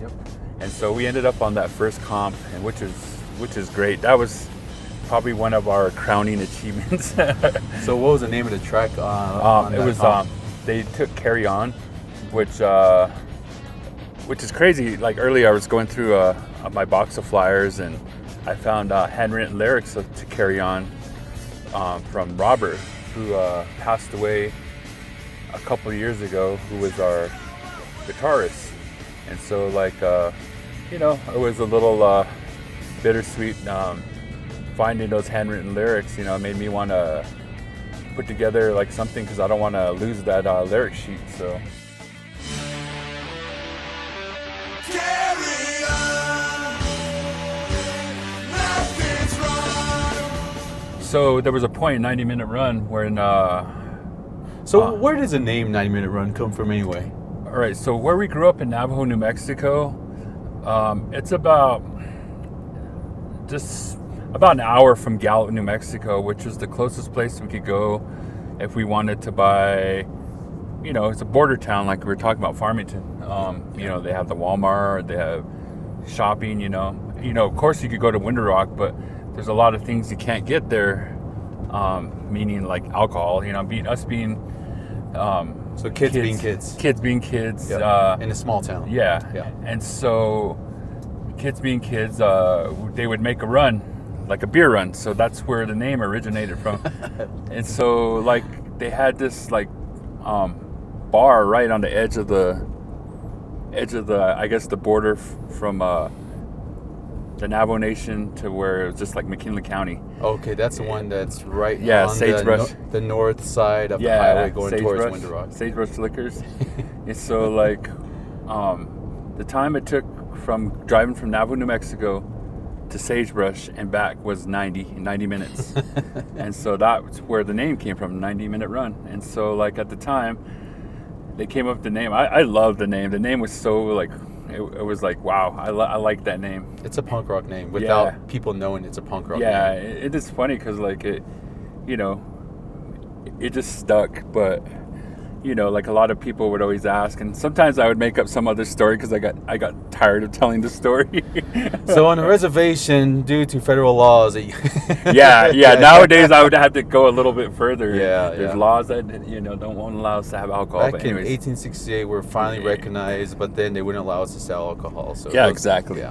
Yep. And so we ended up on that first comp, and which is great. That was probably one of our crowning achievements. So what was the name of the track? They took Carry On, which is crazy. Like earlier, I was going through my box of flyers, and I found handwritten lyrics to Carry On from Robert, who passed away a couple of years ago, who was our guitarist. And so it was a little bittersweet finding those handwritten lyrics. Made me want to put together like something, because I don't want to lose that lyric sheet. So Carry on, nothing's wrong. so there was a point in 90-minute run when So where does the name 90-Minute Run come from anyway? all right, so where we grew up in Navajo, New Mexico, it's about an hour from Gallup, New Mexico, which is the closest place we could go if we wanted to buy, it's a border town, like we were talking about Farmington. They have the Walmart, they have shopping, of course you could go to Winter Rock, but there's a lot of things you can't get there, meaning like alcohol, us being So kids being kids. Kids being kids. Yep. In a small town. Yeah. Yeah. And so kids being kids, they would make a run, like a beer run. So that's where the name originated from. And so like they had this like bar right on the edge of the I guess the border from the Navajo Nation to where it was just like McKinley County. Okay, that's the one that's right Yeah, on Sagebrush. the north side of the highway going towards Sagebrush, Winter Rock. Sagebrush Liquors. And so like the time it took from driving from Navajo, New Mexico to Sagebrush and back was 90 minutes. And so that's where the name came from, 90-minute run. And so like at the time they came up with the name. I love the name. The name was so like it was like, wow, I like that name. It's a punk rock name without people knowing it's a punk rock Yeah, name. it is funny because like it just stuck. But like a lot of people would always ask, and sometimes I would make up some other story because I got tired of telling the story. So on a reservation, due to federal laws, yeah. Nowadays I would have to go a little bit further. Yeah, There's yeah. laws that don't want to allow us to have alcohol. back But in anyways, 1868, we're finally recognized, but then they wouldn't allow us to sell alcohol. So Yeah, exactly.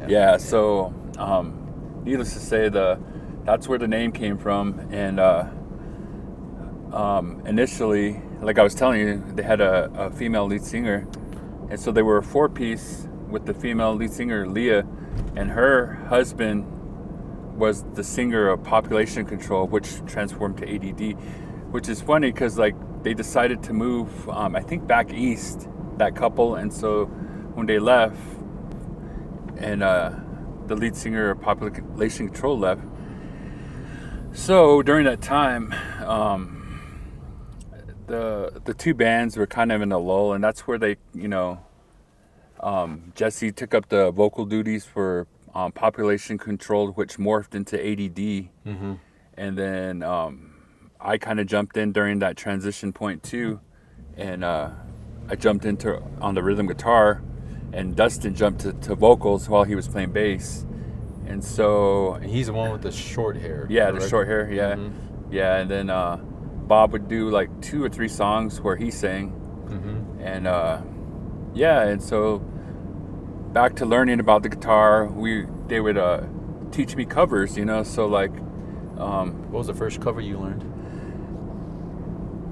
Yeah. So needless to say, that's where the name came from. And initially, like I was telling you, they had a female lead singer, and so they were a 4-piece with the female lead singer Leah, and her husband was the singer of Population Control, which transformed to ADD, which is funny because like they decided to move, I think back east, that couple, and so when they left, and the lead singer of Population Control left, so during that time, the two bands were kind of in a lull, and that's where they, Jesse took up the vocal duties for Population Control, which morphed into ADD. Mm-hmm. And then I kind of jumped in during that transition point too, and I jumped into on the rhythm guitar, and Dustin jumped to vocals while he was playing bass. And so He's the one with the short hair. yeah, correct? the short hair, yeah. Mhm. Yeah, and then Bob would do like 2 or 3 songs where he sang. Mm-hmm. And and so back to learning about the guitar, they would teach me covers, so like What was the first cover you learned?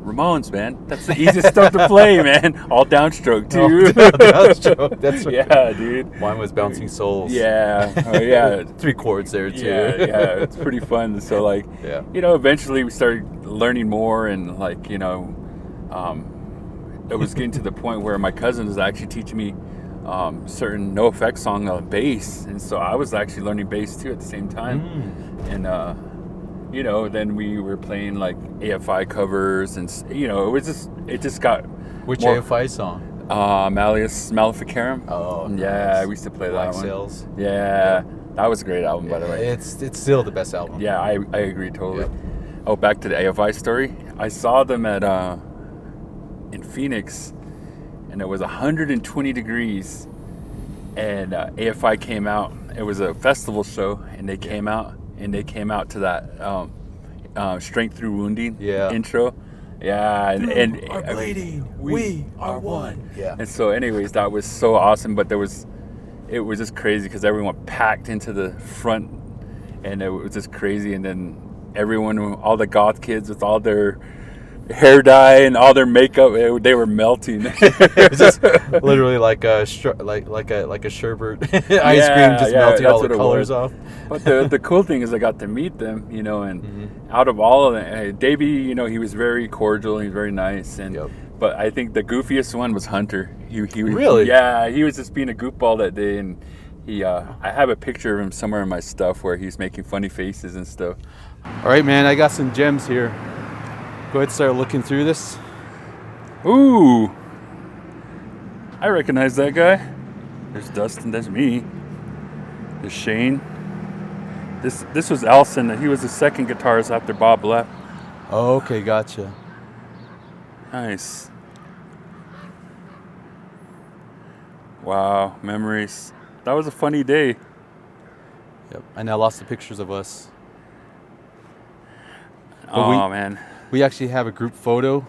Ramones, man. That's the easiest stuff to play, man. All downstroke too. Downstroke, that's right. Yeah, dude. Mine was Bouncing Souls. Yeah. Oh, yeah. 3 chords there too. Yeah, it's pretty fun. So like, Yeah. Eventually we started learning more, and like, it was getting to the point where my cousin was actually teaching me certain no effects song on bass, and so I was actually learning bass too at the same time. And then we were playing like AFI covers, and it just got Which more, AFI song? Malleus Maleficarum. Oh, Yeah, nice. we used to play Black that one. Sails. Yeah, that was a great album, by the way. It's still the best album. Yeah, I agree totally. Yep. Oh, back to the AFI story. I saw them at in Phoenix, and it was 120 degrees, and AFI came out. It was a festival show, and they came out to that Strength Through Wounding intro. Yeah, and are bleeding. We are one. Yeah. And so, anyways, that was so awesome. But it was just crazy because everyone packed into the front, and it was just crazy. And then all the goth kids with all their hair dye and all their makeup, they were melting. It was just literally like a sherbet ice cream, just melting all the colors off. But the cool thing is I got to meet them, and out of all of them, Davey, he was very cordial, he was very nice, but I think the goofiest one was Hunter. He really? Yeah, he was just being a goofball that day, and I have a picture of him somewhere in my stuff where he's making funny faces and stuff. All right, man, I got some gems here. Go ahead and start looking through this. Ooh, I recognize that guy. There's Dustin, there's me. There's Shane. This was Elson. He was the second guitarist after Bob left. Oh, okay, gotcha. Nice. Wow, memories. That was a funny day. Yep, and I lost the pictures of us. Man. We actually have a group photo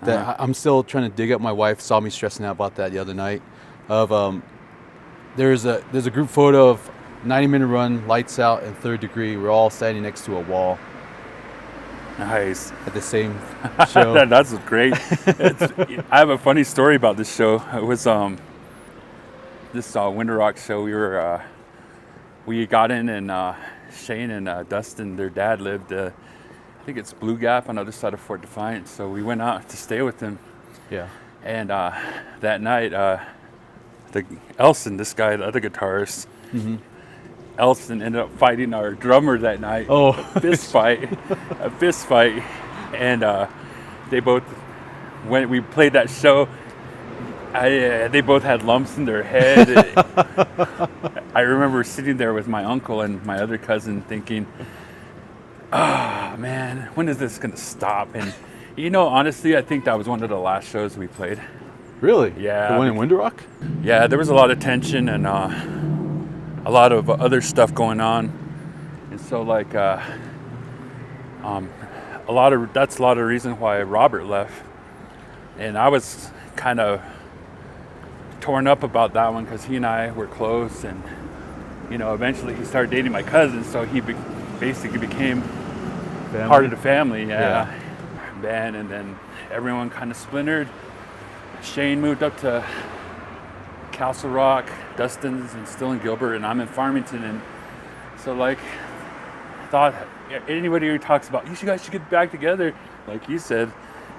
that I'm still trying to dig up. My wife saw me stressing out about that the other night. There's a group photo of 90-minute run, lights out, and Third Degree. We're all standing next to a wall. Nice. At the same show. That's great. I have a funny story about this show. It was this Winter Rock show. We got in, and Shane and Dustin, their dad lived. I think it's Blue Gap on the other side of Fort Defiant. So we went out to stay with them. Yeah. And that night, Elson, this guy, the other guitarist, Elson ended up fighting our drummer that night. Oh. A fist fight. And when we played that show, they both had lumps in their head. I remember sitting there with my uncle and my other cousin thinking, oh man, when is this going to stop? And honestly, I think that was one of the last shows we played. Really? Yeah. The one in Winter Rock? Yeah, there was a lot of tension and a lot of other stuff going on. And so that's a lot of reason why Robert left. And I was kind of torn up about that one because he and I were close, and eventually he started dating my cousin, so he basically became part of the family. Yeah. Band, and then everyone kind of splintered. Shane moved up to Castle Rock, Dustin's and still in Gilbert, and I'm in Farmington, and so thought anybody who talks about you guys should get back together, like you said,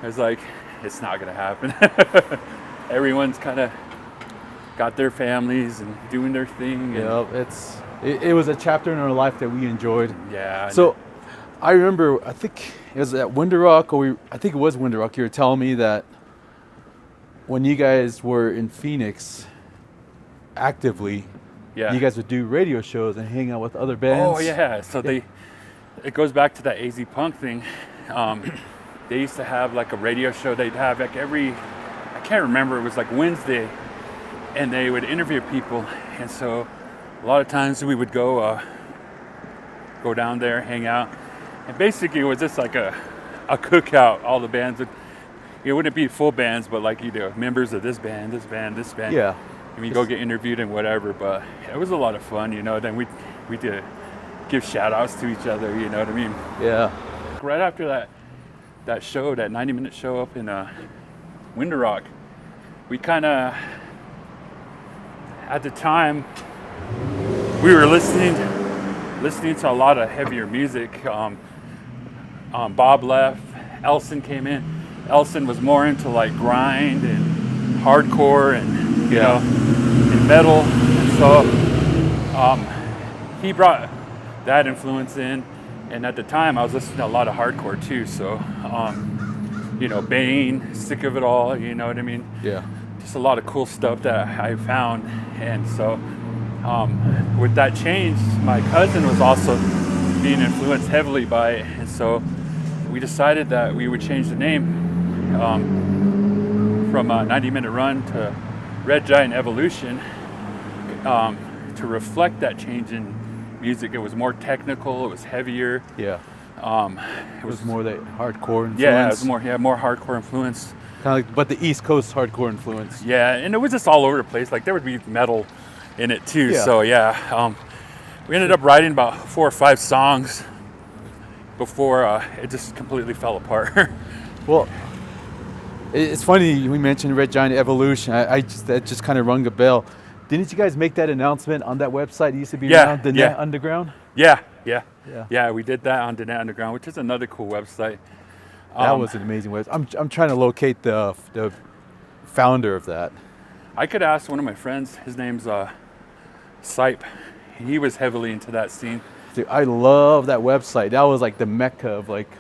I was like, it's not gonna happen. Everyone's kind of got their families and doing their thing. Yeah, it was a chapter in our life that we enjoyed. Yeah. So I remember, I think it was at Winter Rock, I think it was Winter Rock, you were telling me that when you guys were in Phoenix actively, you guys would do radio shows and hang out with other bands. Oh yeah, so it goes back to that AZ Punk thing. They used to have like a radio show. They'd have like I can't remember, it was like Wednesday, and they would interview people. And so a lot of times we would go down there, hang out. And basically it was just like a cookout. All the bands it wouldn't be full bands, but like members of this band. Yeah. And we go get interviewed and whatever, but it was a lot of fun, Then we did give shout outs to each other, you know what I mean? Yeah. Right after that show, that 90-minute show up in Winter Rock, we kind of, at the time, we were listening to a lot of heavier music. Bob left, Elson came in. Elson was more into like grind and hardcore and and metal, and so he brought that influence in. And at the time, I was listening to a lot of hardcore too. So, Bane, Sick of It All, you know what I mean? Yeah. Just a lot of cool stuff that I found. And so, with that change, my cousin was also being influenced heavily by it. And so, we decided that we would change the name from 90-minute Run to Red Giant Evolution. to reflect that change in music. It was more technical. It was heavier. Yeah. It was more that hardcore influence. Yeah, it was more hardcore influence. Kind of like, but the East Coast hardcore influence. Yeah, and it was just all over the place. Like there would be metal in it too. Yeah. So yeah, we ended up writing about 4 or 5 songs before it just completely fell apart. Well, it's funny we mentioned Red Giant Evolution. That just kind of rung a bell. Didn't you guys make that announcement on that website? It used to be around the Net Underground. Yeah. We did that on the Net Underground, which is another cool website. That was an amazing website. I'm trying to locate the founder of that. I could ask one of my friends. His name's Sipe. He was heavily into that scene. Dude, I love that website. That was like the mecca of like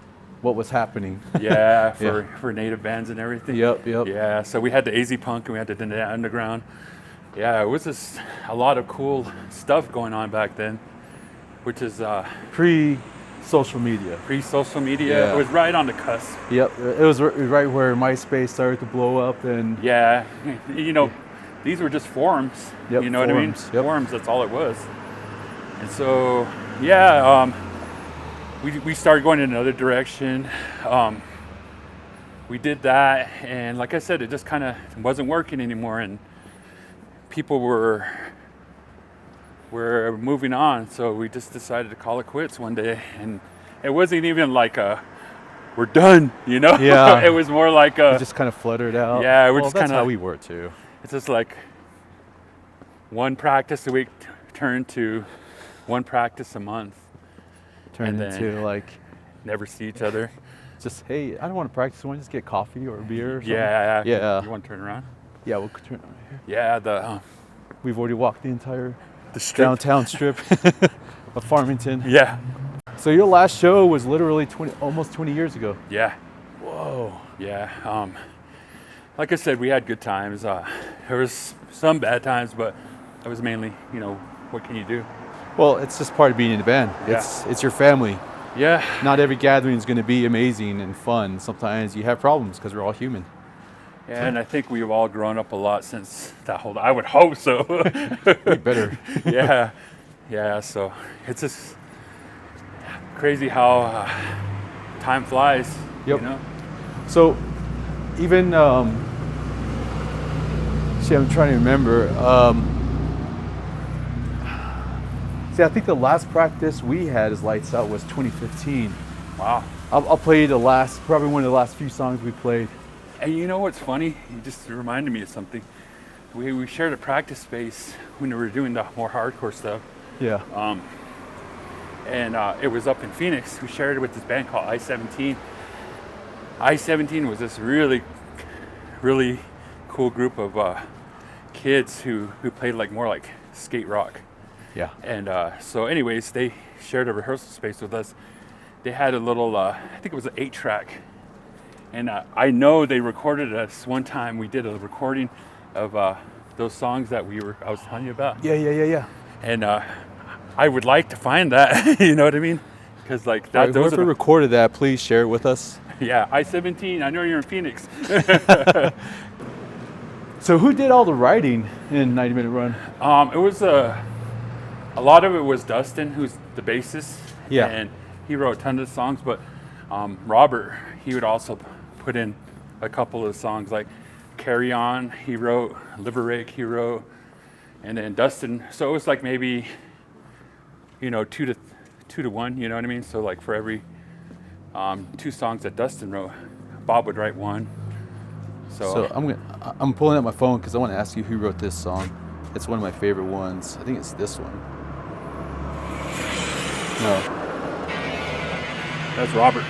what was happening. Yeah, for native bands and everything. Yep. Yeah, so we had the AZ Punk and we had the Net Underground. Yeah, it was just a lot of cool stuff going on back then, which is pre-social media. Pre-social media. Yeah. It was right on the cusp. Yep, it was right where MySpace started to blow up, and yeah, these were just forums. Yep, you know what I mean? forums, yep. Forums. That's all it was. And so, yeah, we started going in another direction. We did that, and like I said, it just kind of wasn't working anymore, and people were moving on. So we just decided to call it quits one day, and it wasn't even like we're done, Yeah. It was more like it just kind of fluttered out. Yeah, we're well, just that's kind how of. we were too. It's just like one practice a week turned to one practice a month. Turned and into like never see each other. just, hey, I don't want to practice. I want to just get coffee or a beer or something. Yeah. You want to turn around? Yeah, we'll turn right here. Yeah, We've already walked the entire the strip. downtown strip of Farmington. Yeah. So your last show was literally almost 20 years ago. Yeah. Whoa. Yeah. Like I said, we had good times. There was some bad times, but it was mainly, what can you do? Well, it's just part of being in a band. Yeah. It's your family. Yeah. Not every gathering is going to be amazing and fun. Sometimes you have problems because we're all human. Yeah, and I think we've all grown up a lot since that whole. I would hope so. We better. Yeah. So it's just crazy how time flies. Yep. So even I'm trying to remember. I think the last practice we had as Lights Out was 2015. Wow. I'll play probably one of the last few songs we played. And you know what's funny? You just reminded me of something. We shared a practice space when we were doing the more hardcore stuff. Yeah. And it was up in Phoenix. We shared it with this band called I-17. I-17 was this really, really cool group of kids who played more like skate rock. Yeah. And so anyways, they shared a rehearsal space with us. They had a little, I think it was an 8-track. And I know they recorded us one time. We did a recording of those songs that I was telling you about. Yeah. And I would like to find that, you know what I mean? Because that, Right, those whoever are recorded that, please share it with us. yeah, I-17, I know you're in Phoenix. So who did all the writing in 90 Minute Run? It was a lot of it was Dustin, who's the bassist. Yeah. And he wrote a ton of songs, but Robert, he would also put in a couple of songs like Carry On, he wrote, Liberate, he wrote, and then Dustin. So it was maybe, 2 to 1, you know what I mean? So for every 2 songs that Dustin wrote, Bob would write one. So I'm pulling up my phone because I want to ask you who wrote this song. It's one of my favorite ones. I think it's this one. No. That's Robert.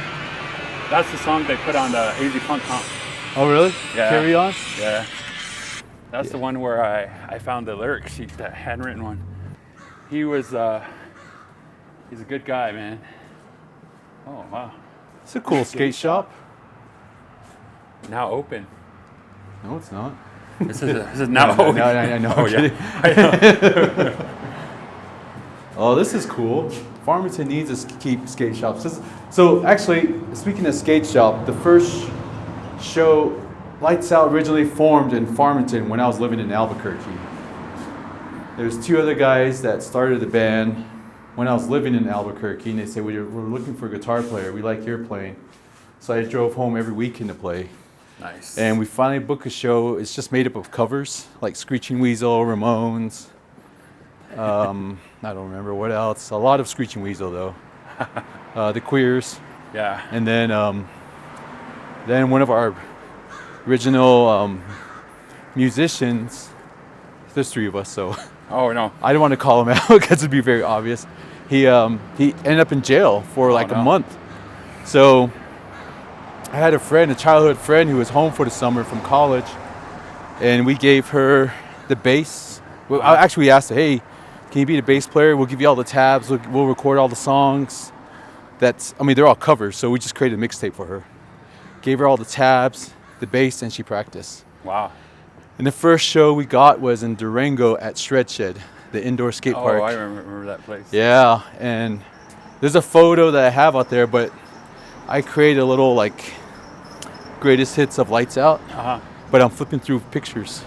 That's the song they put on the AZ Punk comp. Oh, really? Yeah. Carry On? Yeah. That's the one where I found the lyric sheet, that handwritten one. He was, he's a good guy, man. Oh, wow. It's a cool skate shop. Now open. No, it's not. This is now open. No, I know. Oh, I'm yeah. kidding. Oh, this is cool. Farmington needs to keep skate shops. So actually, speaking of skate shop, the first show, Lights Out, originally formed in Farmington when I was living in Albuquerque. there's two other guys that started the band when I was living in Albuquerque, and they said, we're looking for a guitar player. We like your playing. So I drove home every weekend to play. Nice. And we finally booked a show. It's just made up of covers, like Screeching Weasel, Ramones. I don't remember what else. A lot of Screeching Weasel, though. The Queers. Yeah. And then one of our original musicians, there's three of us, so Oh no. I don't want to call him out because it'd be very obvious. He ended up in jail for like a month. So I had a childhood friend who was home for the summer from college, and we gave her the bass. Well, we asked her, hey, can you be the bass player? We'll give you all the tabs. We'll record all the songs. They're all covers, so we just created a mixtape for her. Gave her all the tabs, the bass, and she practiced. Wow. And the first show we got was in Durango at Shred Shed, the indoor skate park. Oh, I remember that place. Yeah, and there's a photo that I have out there, but I created a little like greatest hits of Lights Out. Uh-huh. But I'm flipping through pictures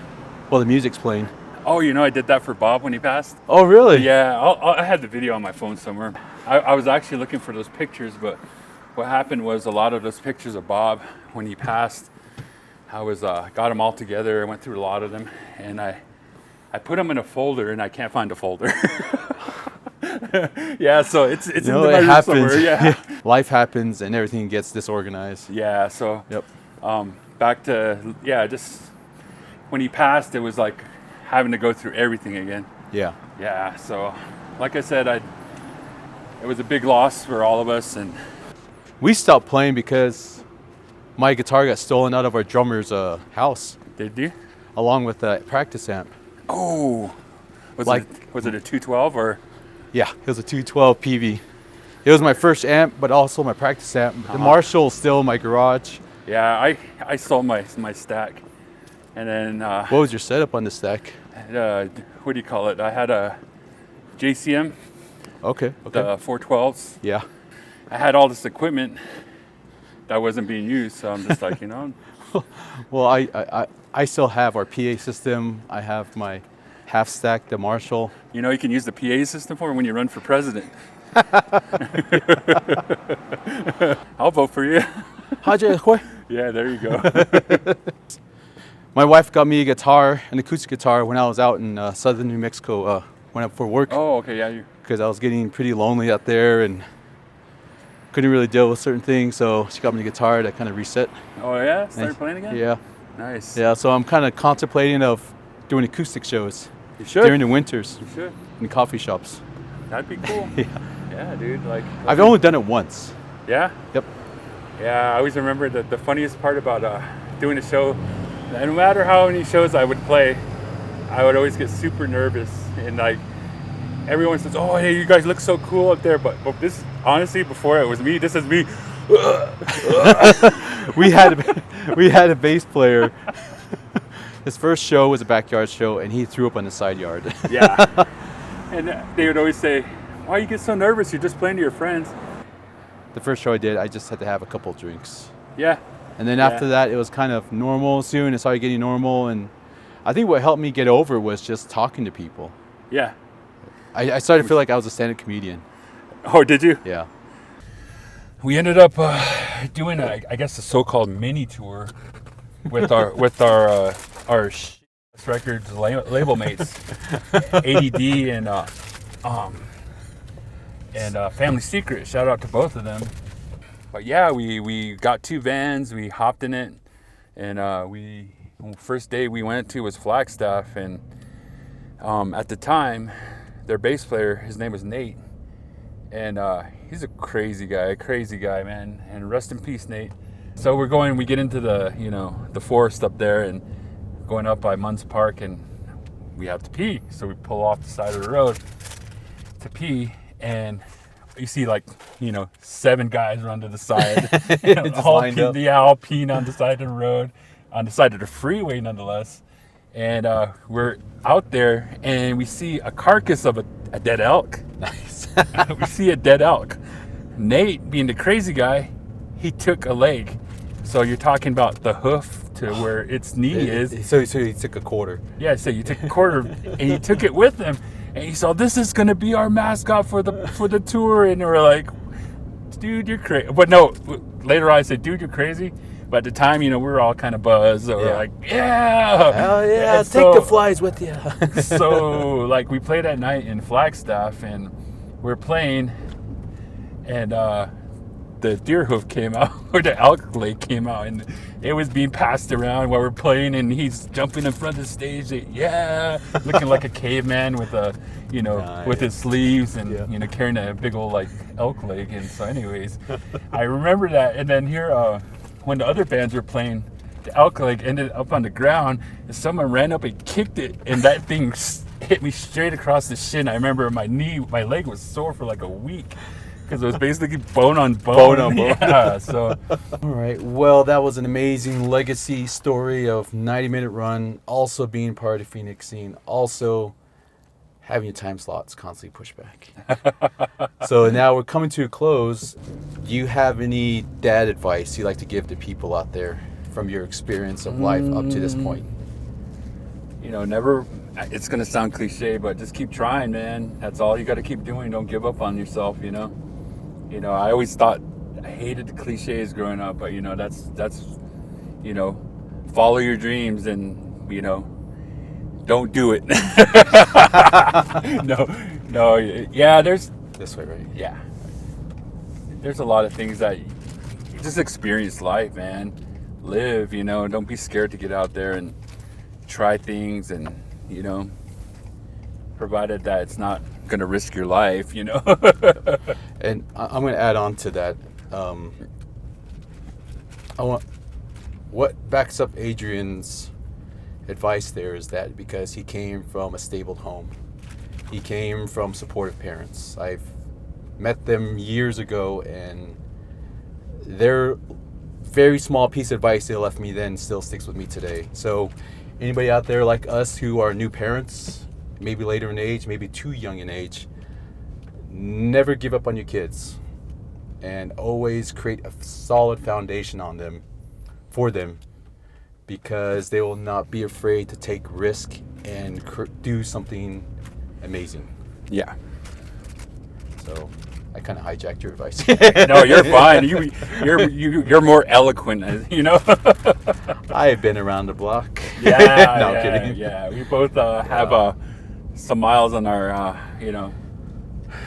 while the music's playing. Oh, I did that for Bob when he passed. Oh, really? Yeah, I had the video on my phone somewhere. I was actually looking for those pictures, but what happened was a lot of those pictures of Bob when he passed, I got them all together. I went through a lot of them, and I put them in a folder, and I can't find a folder. Yeah, so it's in my room happens. somewhere. Yeah. Life happens, and everything gets disorganized. Yeah. So. Yep. Back to just when he passed, it was like having to go through everything again. Yeah. Yeah. So, like I said, it was a big loss for all of us, and We stopped playing because my guitar got stolen out of our drummer's house, did you? along with a practice amp. Oh. Was Like- it a 212 or? Yeah, it was a 212 PV. It was my first amp, but also my practice amp. The Marshall's still in my garage. Yeah, I sold my stack, and then What was your setup on the stack? what do you call it? I had a JCM, Okay. the 412s. Yeah. I had all this equipment that wasn't being used, so I'm just like, Well, I still have our PA system. I have my half stack, the Marshall. you can use the PA system for when you run for president. I'll vote for you. Yeah, there you go. My wife got me a guitar, an acoustic guitar, when I was out in southern New Mexico, went up for work, Oh, okay, yeah. because I was getting pretty lonely out there and couldn't really deal with certain things. So she got me a guitar that kind of reset. Oh, yeah? Started playing again? Yeah. Nice. Yeah, so I'm kind of contemplating of doing acoustic shows You should. during the winters You should. in coffee shops. That'd be cool. Yeah. Yeah, dude. Like. I've only done it once. Yeah? Yep. Yeah, I always remember that the funniest part about doing a show, no matter how many shows I would play, I would always get super nervous. And like, everyone says, oh, hey, you guys look so cool up there. But this, honestly, before it was me, this is me. we had a bass player. His first show was a backyard show, and he threw up on the side yard. Yeah. And they would always say, why you get so nervous? You're just playing to your friends. The first show I did, I just had to have a couple drinks. Yeah. And then after that, it was kind of normal soon. It started getting normal. And I think what helped me get over was just talking to people. Yeah. I started to feel like I was a stand-up comedian. Oh, did you? Yeah. We ended up doing I guess a so-called mini tour with our records label mates, ADD and Family Secret. Shout out to both of them. But yeah, we got two vans. We hopped in it, and first day we went to was Flagstaff, and at the time, their bass player, his name was Nate. And he's a crazy guy, man. And rest in peace, Nate. So we get into the forest up there and going up by Munns Park, and we have to pee. So we pull off the side of the road to pee, and you see 7 guys run to the side. all peeing on the side of the road, on the side of the freeway nonetheless. And we're out there, and we see a carcass of a dead elk. Nice. We see a dead elk. Nate, being the crazy guy, he took a leg. So you're talking about the hoof to where its knee is. So he took a quarter. Yeah, so you took a quarter and you took it with him, and he said, "This is gonna be our mascot for the tour." And we're like, "Dude, you're crazy." But no, later on I said, "Dude, you're crazy." But at the time, we were all kind of buzzed. So we're like, "Yeah, hell yeah, And take the flies with you." So like we played at night in Flagstaff, and we're playing, and the deer hoof came out, or the elk leg came out, and it was being passed around while we're playing, and he's jumping in front of the stage, looking like a caveman with a, with his sleeves and carrying a big old like elk leg. And so, anyways, I remember that. And then here, when the other bands were playing, the elk leg ended up on the ground, and someone ran up and kicked it, and that thing hit me straight across the shin. I remember my leg was sore for like a week. Because it was basically bone on bone. Bone on bone. Yeah, so. All right. Well, that was an amazing legacy story of 90-minute run, also being part of the Phoenix scene, also having your time slots constantly pushed back. So now we're coming to a close. Do you have any dad advice you'd like to give to people out there from your experience of life up to this point? Never, it's going to sound cliche, but just keep trying, man. That's all you got to keep doing. Don't give up on yourself, I always thought, I hated the cliches growing up, but that's follow your dreams and don't do it. no, yeah, there's This way, right? yeah, there's a lot of things that you just experience life, man. Live, don't be scared to get out there and try things, and provided that it's not going to risk your life, And I'm going to add on to that. What backs up Adrian's advice there is that because he came from a stable home, he came from supportive parents. I've met them years ago, and their very small piece of advice they left me then still sticks with me today. So anybody out there like us who are new parents, maybe later in age, maybe too young in age, never give up on your kids, and always create a solid foundation for them, because they will not be afraid to take risk and do something amazing. Yeah. So I kind of hijacked your advice. No, you're fine. You're more eloquent, I've been around the block. Yeah, No, I'm kidding. Yeah, we both have some miles on our,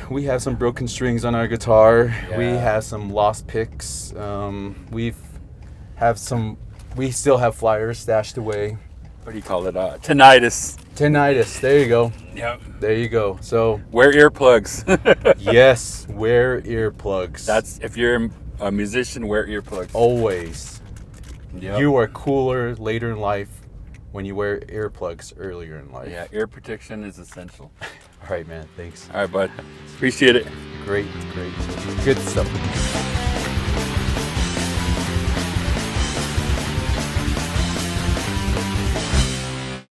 We have some broken strings on our guitar. Yeah. We have some lost picks. We still have flyers stashed away. What do you call it? Tinnitus. Tinnitus. There you go. Yep. There you go. So Wear earplugs. yes, wear earplugs. That's, if you're a musician, wear earplugs. always. Yep. You are cooler later in life when you wear earplugs earlier in life. Yeah, ear protection is essential. All right, man. Thanks. All right, bud. Appreciate it. Great. Good stuff.